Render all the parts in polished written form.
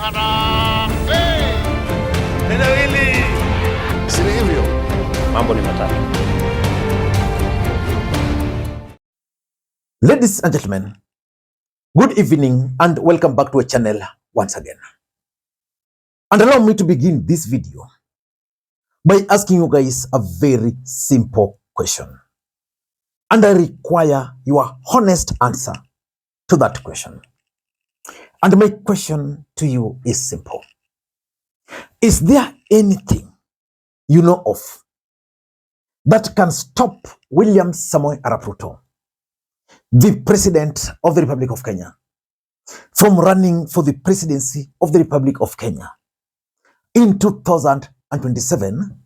Harambee! Neno hili si hivyo. Mambo ni matatu. Ladies and gentlemen, good evening and welcome back to our channel once again. And allow me to begin this video by asking you guys a very simple question. And I require your honest answer to that question. And my question to you is simple. Is there anything you know of that can stop William Samoei Arap Ruto, the President of the Republic of Kenya, from running for the presidency of the Republic of Kenya in 2027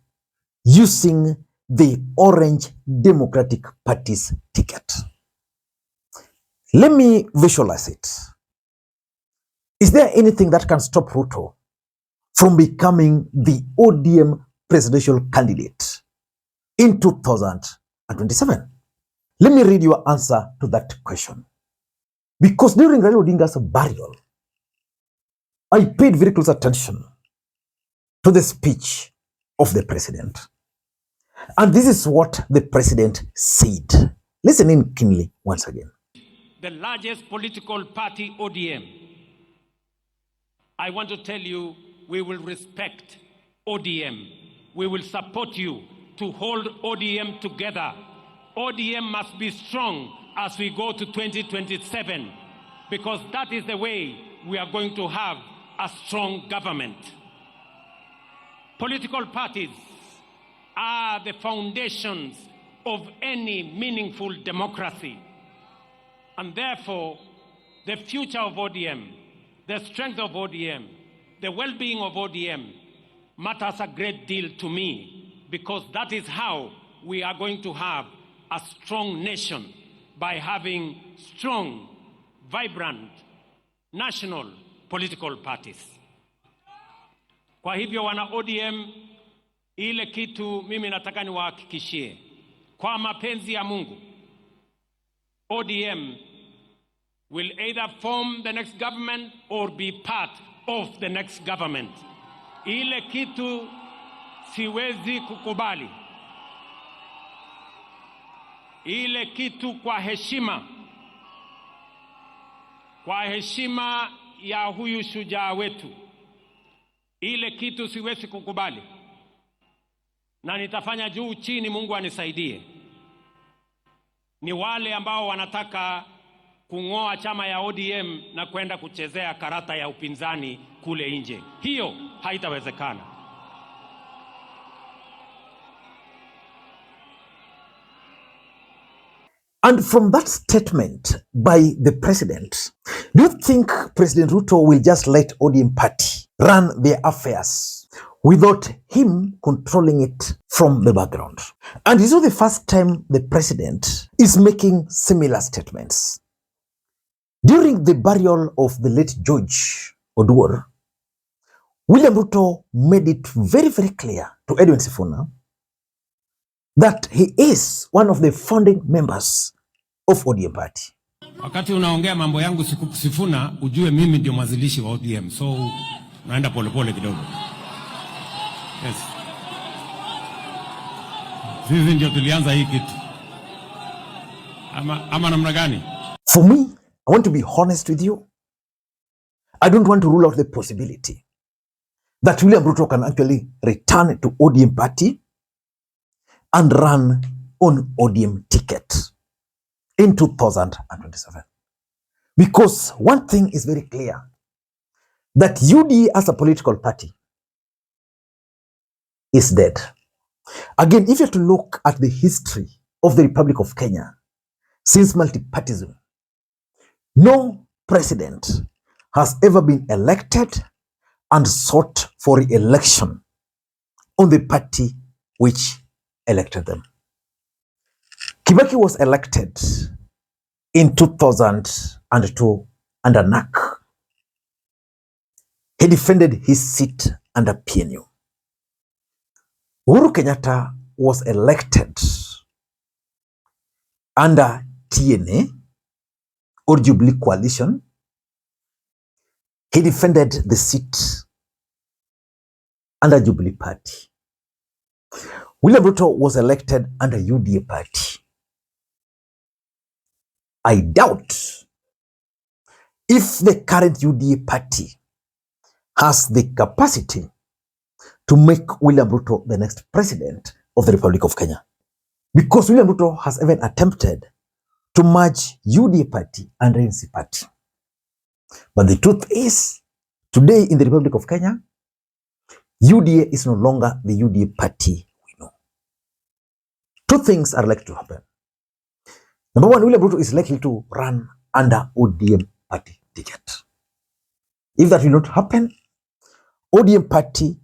using the Orange Democratic Party's ticket? Let me visualize it. Is there anything that can stop Ruto from becoming the ODM presidential candidate in 2027? Let me read your answer to that question. Because during Raila Odinga's burial, I paid very close attention to the speech of the president. And this is what the president said. Listen in keenly once again. The largest political party, ODM. I want to tell you, we will respect ODM. We will support you to hold ODM together. ODM must be strong as we go to 2027, because that is the way we are going to have a strong government. Political parties are the foundations of any meaningful democracy. And therefore, the future of ODM, the strength of ODM, the well-being of ODM matters a great deal to me, because that is how we are going to have a strong nation, by having strong, vibrant, national political parties. Kwa hivyo wana ODM, ile kitu mimi nataka niwahakikishie, kwa mapenzi ya Mungu, ODM will either form the next government or be part of the next government. Ile kitu siwezi kukubali. Ile kitu kwa heshima ya huyu shujaa wetu, ile kitu siwezi kukubali, na nitafanya juu chini, Mungu anisaidie. Ni wale ambao wanataka kung'oa chama ya ODM na kwenda kuchezea karata ya upinzani kule nje. Hiyo haitawezekana. And from that statement by the president, do you think President Ruto will just let ODM party run their affairs without him controlling it from the background? And it's not the first time the president is making similar statements. During the burial of the late George Oduor, William Ruto made it very, very clear to Edwin Sifuna that he is one of the founding members of ODM party. Wakati unaongea mambo yangu Sifuna, ujue mimi ndio mwanzilishi wa ODM. So naenda polepole kidogo. Yes. Sisi ndio tulianza hii kitu. Ama namna gani? For me, I want to be honest with you. I don't want to rule out the possibility that William Ruto can actually return to ODM party and run on ODM ticket in 2027. Because one thing is very clear, that UDA as a political party is dead. Again, if you have to look at the history of the Republic of Kenya since multipartyism, no president has ever been elected and sought for re-election on the party which elected them. Kibaki was elected in 2002 under NAC. He defended his seat under PNU. Uhuru Kenyatta was elected under TNA or Jubilee Coalition He defended the seat under Jubilee Party. William Ruto was elected under UDA Party. I doubt if the current UDA Party has the capacity to make William Ruto the next president of the Republic of Kenya. Because William Ruto has even attempted to merge UDA Party and ANC Party. But the truth is, today in the Republic of Kenya, UDA is no longer the UDA Party we know. Two things are likely to happen. Number one, William Ruto is likely to run under ODM Party ticket. If that will not happen, ODM Party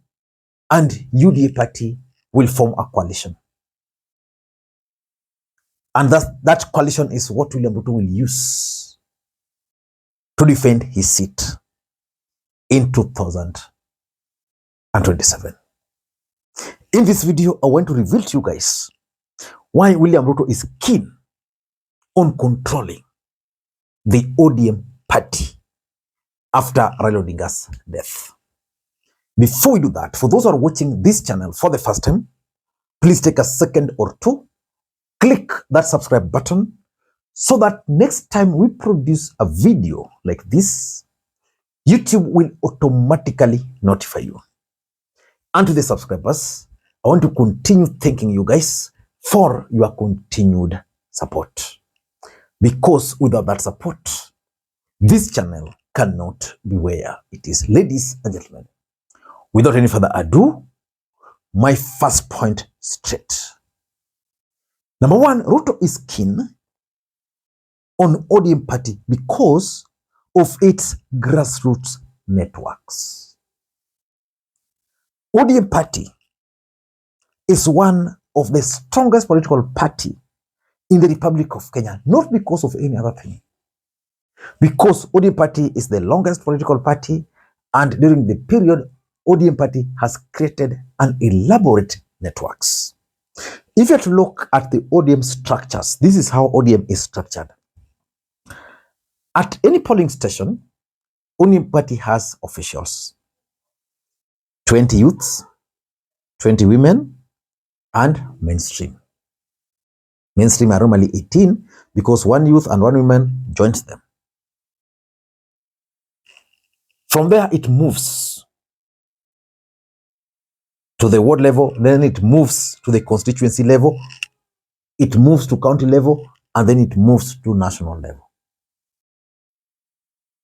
and UDA Party will form a coalition. And that coalition is what William Ruto will use to defend his seat in 2027. In this video, I want to reveal to you guys why William Ruto is keen on controlling the ODM Party after Raila Odinga's death. Before we do that, for those who are watching this channel for the first time, please take a second or two, click that subscribe button so that next time we produce a video like this, YouTube will automatically notify you. And to the subscribers, I want to continue thanking you guys for your continued support. Because without that support, this channel cannot be where it is. Ladies and gentlemen, without any further ado, my first point straight. Number one, Ruto is keen on ODM Party because of its grassroots networks. ODM Party is one of the strongest political party in the Republic of Kenya, not because of any other thing. Because ODM Party is the longest political party, and during the period, ODM Party has created an elaborate networks. If you have to look at the ODM structures, this is how ODM is structured. At any polling station, ODM Party has officials, 20 youths, 20 women, and mainstream. Mainstream are normally 18 because one youth and one woman joins them. From there, it moves to the ward level, then it moves to the constituency level, it moves to county level, and then it moves to national level.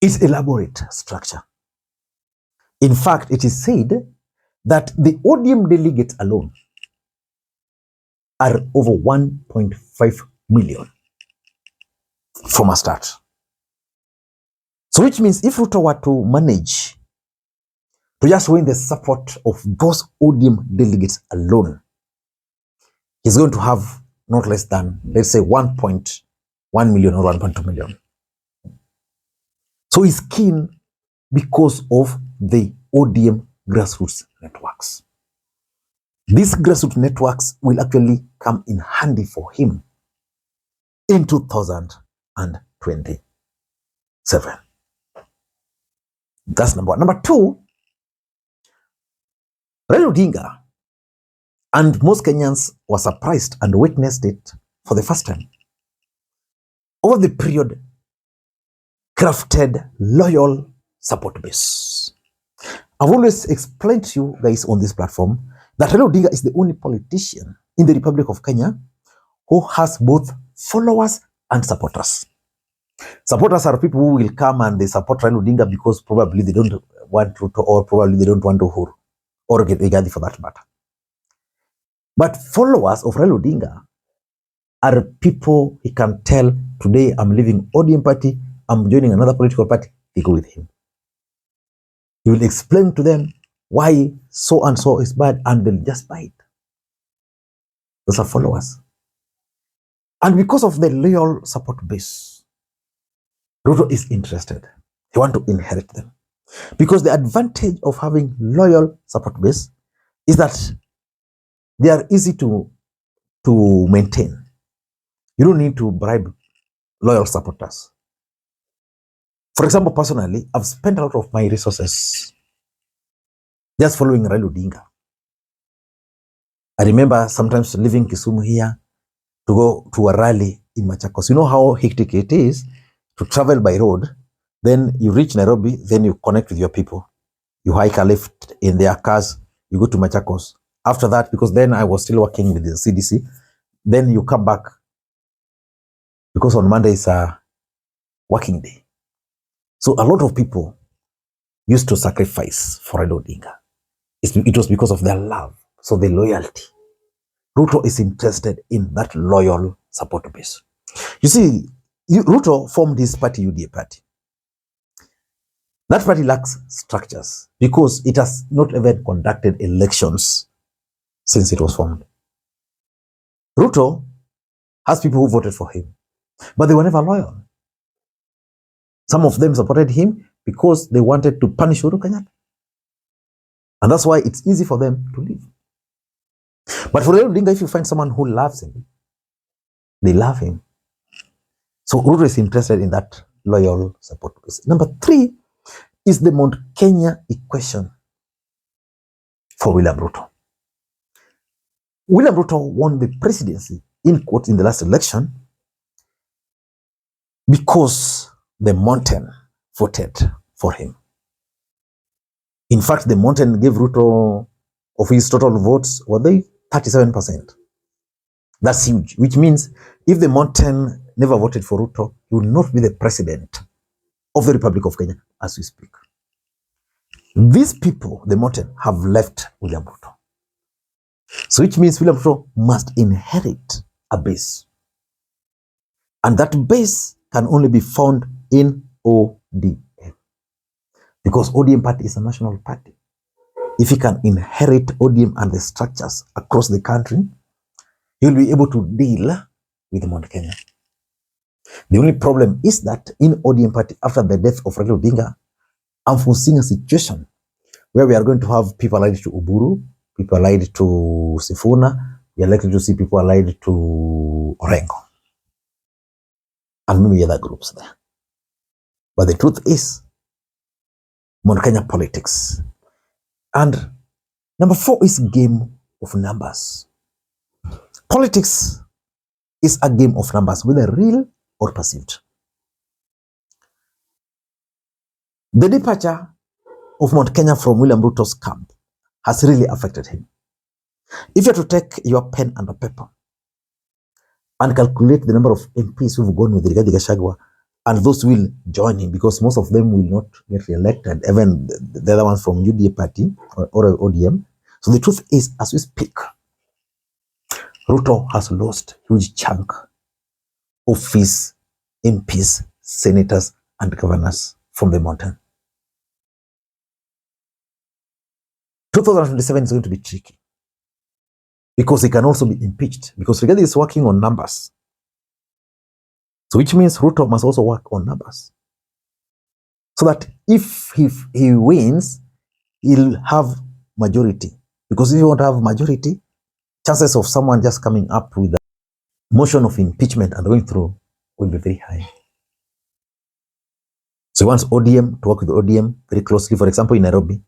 It's elaborate structure. In fact, it is said that the ODM delegates alone are over 1.5 million from a start. So which means if Ruto were to manage to just win the support of those ODM delegates alone, he's going to have not less than, let's say, 1.1 million or 1.2 million. So he's keen because of the ODM grassroots networks. These grassroots networks will actually come in handy for him in 2027. That's number one. Number two, Raila Odinga, and most Kenyans were surprised and witnessed it for the first time, over the period, crafted loyal support base. I've always explained to you guys on this platform that Raila Odinga is the only politician in the Republic of Kenya who has both followers and supporters. Supporters are people who will come and they support Raila Odinga because probably they don't want Ruto, or probably they don't want Uhuru, or Rigathi for that matter. But followers of Raila Odinga are people he can tell, today I'm leaving ODM Party, I'm joining another political party, they go with him. He will explain to them why so and so is bad, and they'll just buy it. Those are followers. And because of the loyal support base, Ruto is interested. He wants to inherit them. Because the advantage of having loyal support base is that they are easy to maintain. You don't need to bribe loyal supporters. For example, personally, I've spent a lot of my resources just following Raila Odinga. I remember sometimes leaving Kisumu here to go to a rally in Machakos. You know how hectic it is to travel by road. Then you reach Nairobi, then you connect with your people. You hike a lift in their cars, you go to Machakos. After that, because then I was still working with the CDC, then you come back because on Monday is a working day. So a lot of people used to sacrifice for Raila Odinga. It was because of their love, so the loyalty. Ruto is interested in that loyal support base. You see, Ruto formed his party, UDA party. That party lacks structures because it has not even conducted elections since it was formed. Ruto has people who voted for him, but they were never loyal. Some of them supported him because they wanted to punish Uhuru Kenyatta. And that's why it's easy for them to leave. But for Raila Odinga, if you find someone who loves him, they love him. So Ruto is interested in that loyal support base. Number 3 is the Mount Kenya equation for William Ruto. William Ruto won the presidency, in quote, in the last election because the mountain voted for him. In fact, the mountain gave Ruto, of his total votes, were they 37%. That's huge, which means if the mountain never voted for Ruto, he will not be the president of the Republic of Kenya as we speak. These people, the mountain, have left William Ruto. So which means William Ruto must inherit a base. And that base can only be found in ODM. Because ODM party is a national party. If he can inherit ODM and the structures across the country, he will be able to deal with Mount Kenya. The only problem is that in ODM party, after the death of Raila Odinga, I'm foreseeing a situation where we are going to have people allied to Uburu, people allied to Sifuna, we are likely to see people allied to Orengo, and maybe other groups there. But the truth is, Mount Kenya politics. And number 4 is game of numbers. Politics is a game of numbers, whether real or perceived. The departure of Mount Kenya from William Ruto's camp has really affected him. If you are to take your pen and a paper and calculate the number of MPs who've gone with Rigathi Gachagua and those who will join him, because most of them will not get re-elected, even the other ones from UDA party or ODM. So the truth is, as we speak, Ruto has lost a huge chunk of his MPs, senators, and governors from the mountain. 2027 is going to be tricky because he can also be impeached because Rigathi is working on numbers. So which means Ruto must also work on numbers. So that if he wins, he'll have majority. Because if you won't have majority, chances of someone just coming up with a motion of impeachment and going through will be very high. So he wants ODM to work with ODM very closely. For example, in Nairobi,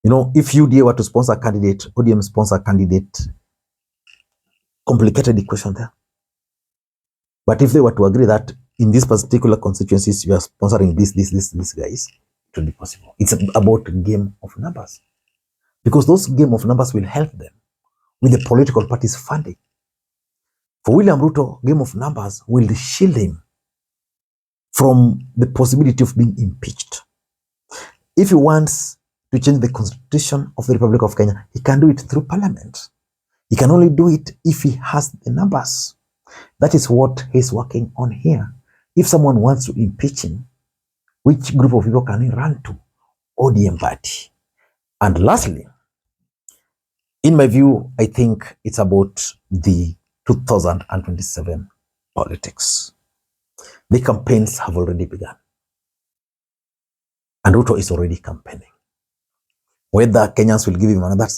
you know, if UDA were to sponsor a candidate, ODM sponsor a candidate, complicated equation there. But if they were to agree that in these particular constituencies, you are sponsoring this guys, it will be possible. It's about a game of numbers. Because those game of numbers will help them with the political party's funding. For William Ruto, game of numbers will shield him from the possibility of being impeached. If he wants to change the constitution of the Republic of Kenya, he can do it through parliament. He can only do it if he has the numbers. That is what he's working on here. If someone wants to impeach him, which group of people can he run to? ODM party. And lastly, in my view, I think it's about the 2027 politics. The campaigns have already begun. And Ruto is already campaigning. Whether Kenyans will give him another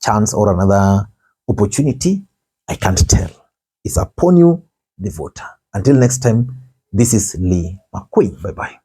chance or another opportunity, I can't tell. It's upon you, the voter. Until next time, This is Lee Makwiny. Bye-bye.